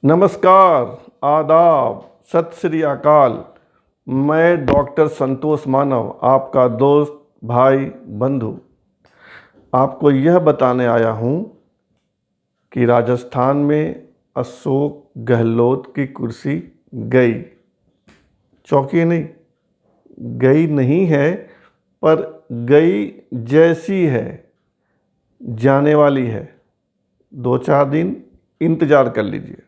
नमस्कार, आदाब, सत श्री अकाल। मैं डॉक्टर संतोष मानव, आपका दोस्त, भाई, बंधु, आपको यह बताने आया हूँ कि राजस्थान में अशोक गहलोत की कुर्सी गई। चौंकिए नहीं, गई नहीं है, पर गई जैसी है, जाने वाली है। 2-4 दिन इंतज़ार कर लीजिए।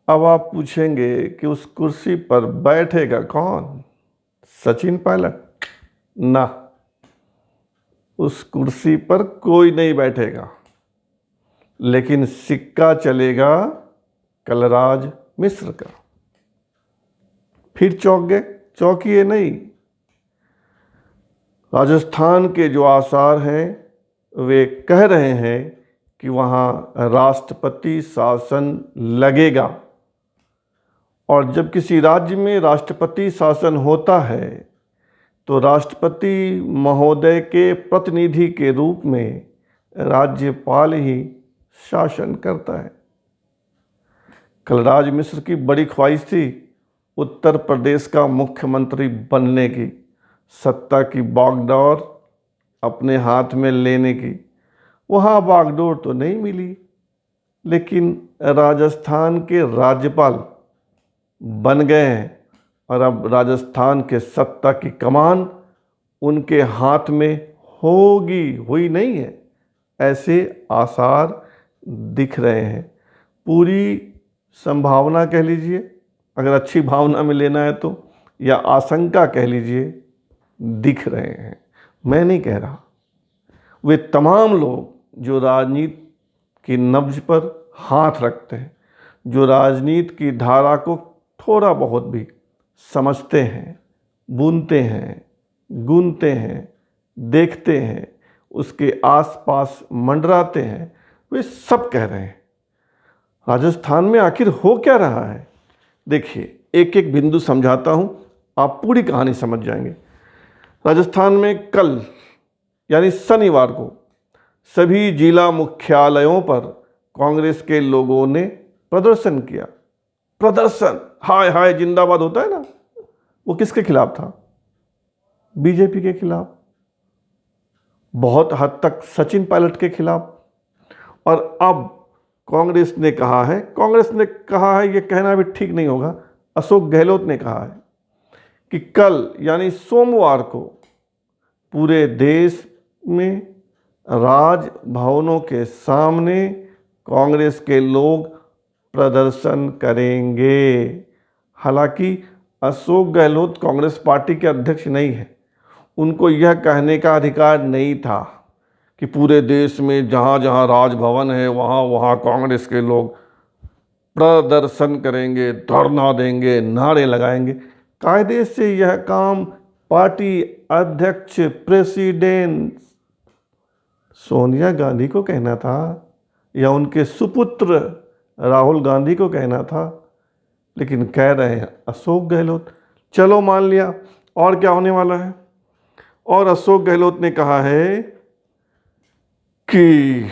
अब आप पूछेंगे कि उस कुर्सी पर बैठेगा कौन? सचिन पायलट? ना, उस कुर्सी पर कोई नहीं बैठेगा, लेकिन सिक्का चलेगा कलराज मिश्र का। फिर चौंक गए? चौंकिए नहीं। राजस्थान के जो आसार हैं वे कह रहे हैं कि वहाँ राष्ट्रपति शासन लगेगा, और जब किसी राज्य में राष्ट्रपति शासन होता है तो राष्ट्रपति महोदय के प्रतिनिधि के रूप में राज्यपाल ही शासन करता है। कलराज मिश्र की बड़ी ख्वाहिश थी उत्तर प्रदेश का मुख्यमंत्री बनने की, सत्ता की बागडोर अपने हाथ में लेने की। वहाँ बागडोर तो नहीं मिली, लेकिन राजस्थान के राज्यपाल बन गए हैं, और अब राजस्थान के सत्ता की कमान उनके हाथ में होगी, हुई नहीं है, ऐसे आसार दिख रहे हैं। पूरी संभावना कह लीजिए, अगर अच्छी भावना में लेना है तो, या आशंका कह लीजिए, दिख रहे हैं। मैं नहीं कह रहा। वे तमाम लोग जो राजनीति की नब्ज पर हाथ रखते हैं, जो राजनीति की धारा को थोड़ा बहुत भी समझते हैं, बुनते हैं, गुनते हैं, देखते हैं, उसके आसपास मंडराते हैं, वे सब कह रहे हैं राजस्थान में आखिर हो क्या रहा है। देखिए, एक एक बिंदु समझाता हूँ, आप पूरी कहानी समझ जाएंगे। राजस्थान में कल यानी शनिवार को सभी जिला मुख्यालयों पर कांग्रेस के लोगों ने प्रदर्शन किया। प्रदर्शन, हाय हाय जिंदाबाद होता है ना, वो किसके खिलाफ था? बीजेपी के खिलाफ, बहुत हद तक सचिन पायलट के खिलाफ। और अब कांग्रेस ने कहा है, ये कहना भी ठीक नहीं होगा, अशोक गहलोत ने कहा है कि कल यानी सोमवार को पूरे देश में राजभवनों के सामने कांग्रेस के लोग प्रदर्शन करेंगे। हालांकि अशोक गहलोत कांग्रेस पार्टी के अध्यक्ष नहीं है, उनको यह कहने का अधिकार नहीं था कि पूरे देश में जहाँ जहाँ राजभवन है वहाँ वहाँ कांग्रेस के लोग प्रदर्शन करेंगे, धरना देंगे, नारे लगाएंगे। कायदे से यह काम पार्टी अध्यक्ष प्रेसिडेंट सोनिया गांधी को कहना था, या उनके सुपुत्र राहुल गांधी को कहना था, लेकिन कह रहे हैं अशोक गहलोत। चलो मान लिया, और क्या होने वाला है? और अशोक गहलोत ने कहा है कि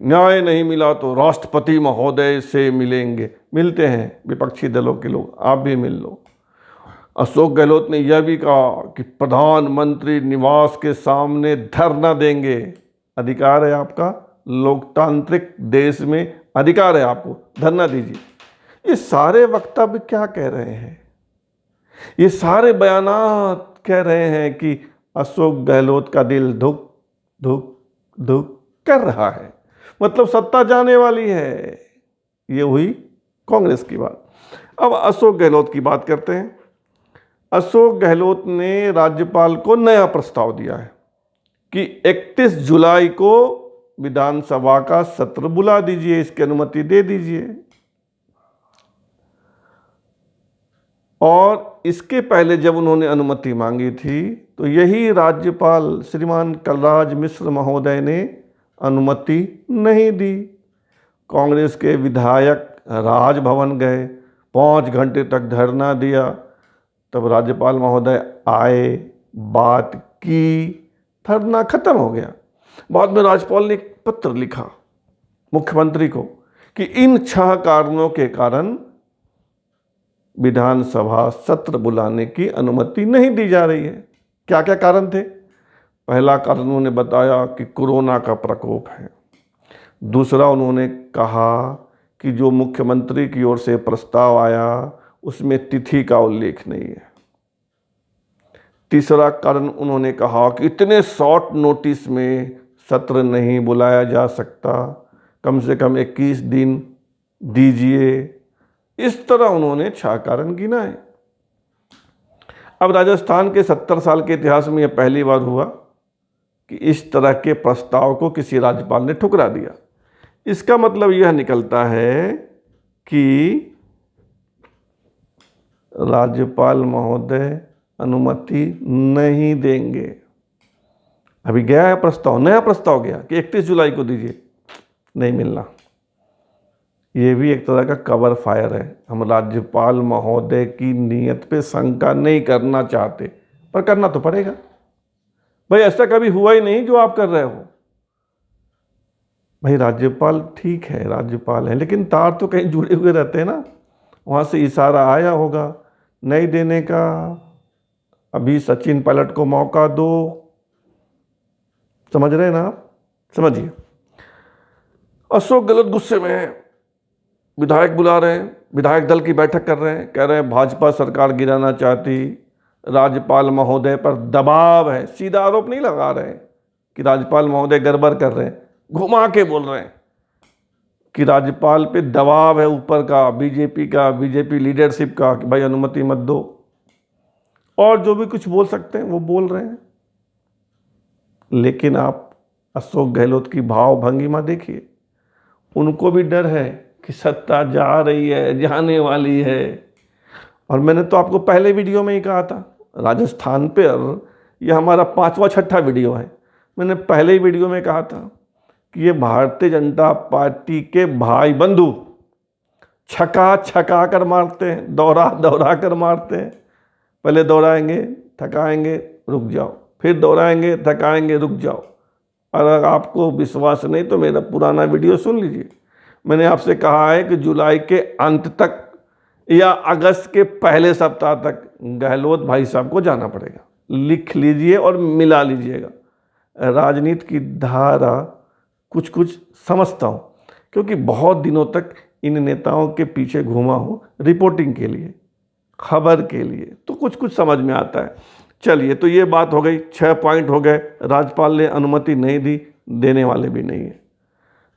न्याय नहीं मिला तो राष्ट्रपति महोदय से मिलेंगे। मिलते हैं विपक्षी दलों के लोग, आप भी मिल लो। अशोक गहलोत ने यह भी कहा कि प्रधानमंत्री निवास के सामने धरना देंगे। अधिकार है आपका, लोकतांत्रिक देश में अधिकार है, आपको धरना दीजिए। ये सारे वक्तव्य क्या कह रहे हैं? ये सारे बयानात कह रहे हैं कि अशोक गहलोत का दिल धुक धुक धुक कर रहा है, मतलब सत्ता जाने वाली है। ये हुई कांग्रेस की बात। अब अशोक गहलोत की बात करते हैं। अशोक गहलोत ने राज्यपाल को नया प्रस्ताव दिया है कि 31 जुलाई को विधानसभा का सत्र बुला दीजिए, इसकी अनुमति दे दीजिए। और इसके पहले जब उन्होंने अनुमति मांगी थी तो यही राज्यपाल श्रीमान कलराज मिश्र महोदय ने अनुमति नहीं दी। कांग्रेस के विधायक राजभवन गए, 5 घंटे तक धरना दिया, तब राज्यपाल महोदय आए, बात की, धरना खत्म हो गया। बाद में राज्यपाल ने एक पत्र लिखा मुख्यमंत्री को कि इन 6 कारणों के कारण विधानसभा सत्र बुलाने की अनुमति नहीं दी जा रही है। क्या क्या कारण थे? पहला कारण उन्होंने बताया कि कोरोना का प्रकोप है। दूसरा, उन्होंने कहा कि जो मुख्यमंत्री की ओर से प्रस्ताव आया उसमें तिथि का उल्लेख नहीं है। तीसरा कारण उन्होंने कहा कि इतने शॉर्ट नोटिस में सत्र नहीं बुलाया जा सकता, कम से कम 21 दिन दीजिए। इस तरह उन्होंने 6 कारण गिनाए। अब राजस्थान के 70 साल के इतिहास में यह पहली बार हुआ कि इस तरह के प्रस्ताव को किसी राज्यपाल ने ठुकरा दिया। इसका मतलब यह निकलता है कि राज्यपाल महोदय अनुमति नहीं देंगे। अभी गया है प्रस्ताव, नया प्रस्ताव गया कि 31 जुलाई को दीजिए, नहीं मिलना। ये भी एक तरह का कवर फायर है। हम राज्यपाल महोदय की नीयत पे शंका नहीं करना चाहते, पर करना तो पड़ेगा भाई। ऐसा कभी हुआ ही नहीं जो आप कर रहे हो भाई। राज्यपाल ठीक है, राज्यपाल है, लेकिन तार तो कहीं जुड़े हुए रहते हैं ना। वहाँ से इशारा आया होगा नहीं देने का। अभी सचिन पायलट को मौका दो। समझ रहे हैं ना आप? समझिए। अशोक गहलोत गुस्से में है, विधायक बुला रहे हैं, विधायक दल की बैठक कर रहे हैं, कह रहे हैं भाजपा सरकार गिराना चाहती, राज्यपाल महोदय पर दबाव है। सीधा आरोप नहीं लगा रहे हैं कि राज्यपाल महोदय गड़बड़ कर रहे हैं, घुमा के बोल रहे हैं कि राज्यपाल पे दबाव है ऊपर का, बीजेपी लीडरशिप का, कि भाई अनुमति मत दो। और जो भी कुछ बोल सकते हैं वो बोल रहे हैं। लेकिन आप अशोक गहलोत की भाव भंगिमा देखिए। उनको भी डर है कि सत्ता जा रही है, जाने वाली है। और मैंने तो आपको पहले वीडियो में ही कहा था, राजस्थान पर यह हमारा 5वां 6ठा वीडियो है। मैंने पहले ही वीडियो में कहा था कि ये भारतीय जनता पार्टी के भाई बंधु छका कर मारते हैं, दौड़ा कर मारते हैं। पहले दौड़ाएंगे, थकाएंगे, रुक जाओ, फिर दौड़ाएंगे, थकाएंगे, रुक जाओ। अगर आपको विश्वास नहीं तो मेरा पुराना वीडियो सुन लीजिए। मैंने आपसे कहा है कि जुलाई के अंत तक या अगस्त के पहले सप्ताह तक गहलोत भाई साहब को जाना पड़ेगा। लिख लीजिए और मिला लीजिएगा। राजनीति की धारा कुछ कुछ समझता हूँ, क्योंकि बहुत दिनों तक इन नेताओं के पीछे घूमा हूँ रिपोर्टिंग के लिए, खबर के लिए, तो कुछ कुछ समझ में आता है। चलिए, तो ये बात हो गई, 6 पॉइंट हो गए। राज्यपाल ने अनुमति नहीं दी, देने वाले भी नहीं है।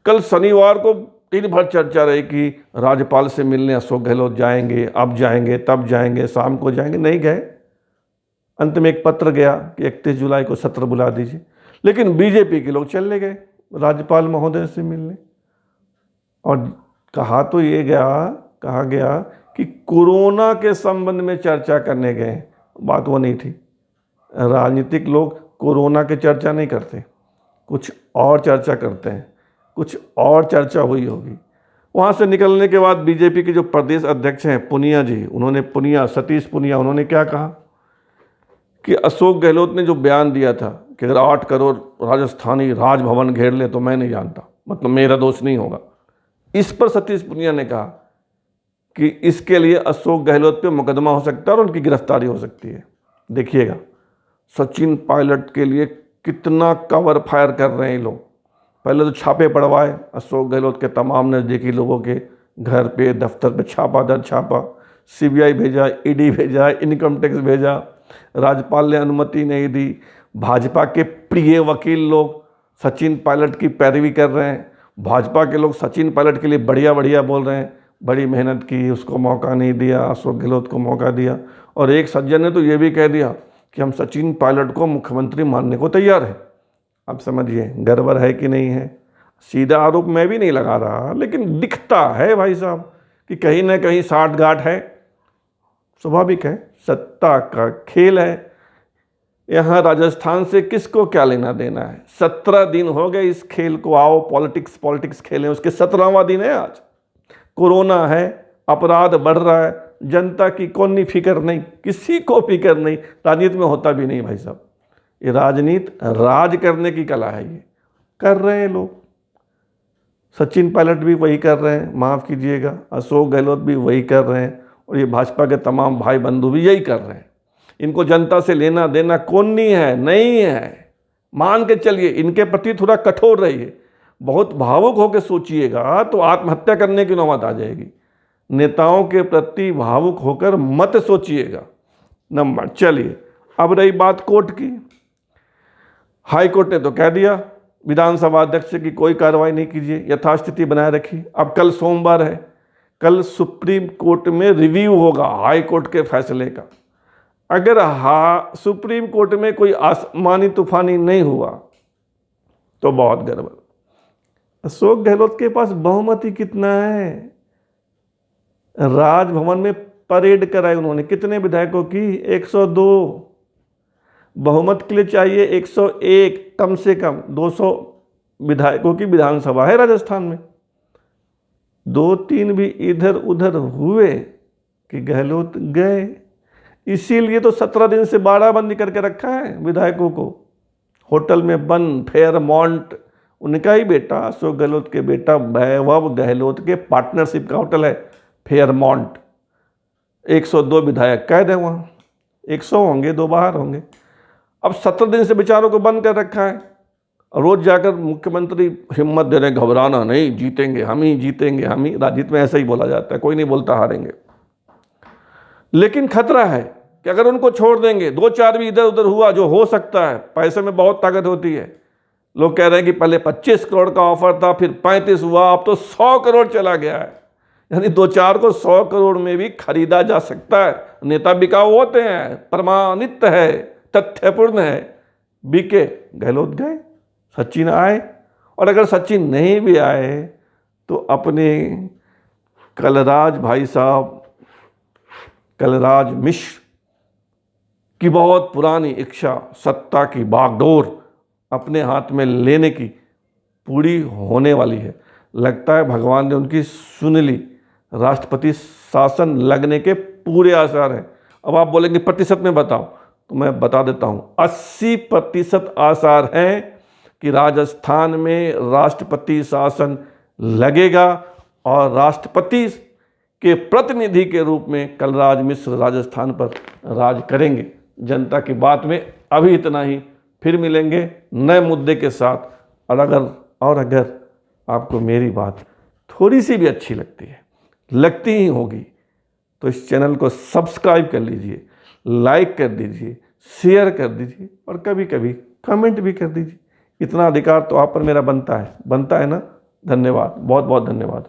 कल शनिवार को दिन भर चर्चा रही कि राज्यपाल से मिलने अशोक गहलोत जाएंगे, अब जाएंगे, तब जाएंगे, शाम को जाएंगे, नहीं गए। अंत में एक पत्र गया कि 31 जुलाई को सत्र बुला दीजिए। लेकिन बीजेपी के लोग चले गए राज्यपाल महोदय से मिलने। और कहा गया कि कोरोना के संबंध में चर्चा करने गए। बात वो नहीं थी। राजनीतिक लोग कोरोना की चर्चा नहीं करते, कुछ और चर्चा करते हैं। कुछ और चर्चा हुई होगी। वहाँ से निकलने के बाद बीजेपी के जो प्रदेश अध्यक्ष हैं पुनिया जी, सतीश पुनिया, उन्होंने क्या कहा कि अशोक गहलोत ने जो बयान दिया था कि अगर 8 करोड़ राजस्थानी राजभवन घेर ले तो मैं नहीं जानता, मतलब मेरा दोष नहीं होगा। इस पर सतीश पुनिया ने कहा कि इसके लिए अशोक गहलोत पे मुकदमा हो सकता है और उनकी गिरफ्तारी हो सकती है। देखिएगा सचिन पायलट के लिए कितना कवर फायर कर रहे हैं ये लोग। पहले तो छापे पड़वाए अशोक गहलोत के तमाम नज़दीकी लोगों के घर पे, दफ्तर पे, छापा दर छापा, सीबीआई भेजा, ईडी भेजा, इनकम टैक्स भेजा। राज्यपाल ने अनुमति नहीं दी। भाजपा के प्रिय वकील लोग सचिन पायलट की पैरवी कर रहे हैं। भाजपा के लोग सचिन पायलट के लिए बढ़िया बोल रहे हैं, बड़ी मेहनत की, उसको मौका नहीं दिया, अशोक गहलोत को मौका दिया। और एक सज्जन ने तो ये भी कह दिया कि हम सचिन पायलट को मुख्यमंत्री मानने को तैयार हैं। अब समझिए गड़बड़ है कि नहीं है। सीधा आरोप मैं भी नहीं लगा रहा, लेकिन दिखता है भाई साहब कि कहीं ना कहीं साठगांठ है। स्वाभाविक है, सत्ता का खेल है। यहाँ राजस्थान से किसको क्या लेना देना है। 17 दिन हो गए इस खेल को, आओ पॉलिटिक्स खेलें। उसके 17वां दिन है आज। कोरोना है, अपराध बढ़ रहा है, जनता की कौन फिक्र नहीं, किसी को फिक्र नहीं। राजनीति में होता भी नहीं भाई साहब। ये राजनीति राज करने की कला है, ये कर रहे हैं लोग। सचिन पायलट भी वही कर रहे हैं, माफ़ कीजिएगा, अशोक गहलोत भी वही कर रहे हैं, और ये भाजपा के तमाम भाई बंधु भी यही कर रहे हैं। इनको जनता से लेना देना कौन नहीं है, नहीं है। मान के चलिए, इनके प्रति थोड़ा कठोर रहिए। बहुत भावुक होकर सोचिएगा तो आत्महत्या करने की नौबत आ जाएगी। नेताओं के प्रति भावुक होकर मत सोचिएगा। नंबर चलिए, अब रही बात कोर्ट की। हाई कोर्ट ने तो कह दिया विधानसभा अध्यक्ष की कोई कार्रवाई नहीं कीजिए, यथास्थिति बनाए रखिए। अब कल सोमवार है, कल सुप्रीम कोर्ट में रिव्यू होगा हाई कोर्ट के फैसले का। अगर सुप्रीम कोर्ट में कोई आसमानी तूफानी नहीं हुआ तो बहुत गड़बड़। अशोक गहलोत के पास बहुमत ही कितना है? राजभवन में परेड कराई उन्होंने, कितने विधायकों की? 102। बहुमत के लिए चाहिए 101, कम से कम 200 विधायकों की विधानसभा है राजस्थान में। 2-3 भी इधर उधर हुए कि गहलोत गए। इसीलिए तो 17 दिन से 12 बंद करके रखा है विधायकों को, होटल में बंद। फेयरमाउंट उनका ही बेटा, अशोक गहलोत के बेटा वैभव गहलोत के पार्टनरशिप का होटल है फेयरमाउंट। 102 विधायक कैद है वहाँ, 100 होंगे, 2 बाहर होंगे। अब 17 दिन से बेचारों को बंद कर रखा है। रोज जाकर मुख्यमंत्री हिम्मत दे रहे हैं, घबराना नहीं, जीतेंगे हम ही, जीतेंगे हम ही। राजनीति में ऐसा ही बोला जाता है, कोई नहीं बोलता हारेंगे। लेकिन खतरा है कि अगर उनको छोड़ देंगे, 2-4 भी इधर उधर हुआ, जो हो सकता है, पैसे में बहुत ताकत होती है। लोग कह रहे हैं कि पहले 25 करोड़ का ऑफर था, फिर 35 हुआ, अब तो 100 करोड़ चला गया है। यानी 2-4 को 100 करोड़ में भी खरीदा जा सकता है। नेता बिकाऊ होते हैं, प्रमाणित है, तथ्यपूर्ण है। बीके गहलोत गए, सचिन आए, और अगर सचिन नहीं भी आए तो अपने कलराज भाई साहब, कलराज मिश्र की बहुत पुरानी इच्छा, सत्ता की बागडोर अपने हाथ में लेने की पूरी होने वाली है। लगता है भगवान ने उनकी सुन ली। राष्ट्रपति शासन लगने के पूरे आसार हैं। अब आप बोलेंगे प्रतिशत में बताओ, तो मैं बता देता हूँ, 80% आसार हैं कि राजस्थान में राष्ट्रपति शासन लगेगा और राष्ट्रपति के प्रतिनिधि के रूप में कलराज मिश्र राजस्थान पर राज करेंगे। जनता की बात में अभी इतना ही, फिर मिलेंगे नए मुद्दे के साथ। और अगर आपको मेरी बात थोड़ी सी भी अच्छी लगती है, लगती ही होगी, तो इस चैनल को सब्सक्राइब कर लीजिए, लाइक कर दीजिए, शेयर कर दीजिए, और कभी कभी कमेंट भी कर दीजिए। इतना अधिकार तो आप पर मेरा बनता है ना। धन्यवाद, बहुत बहुत धन्यवाद।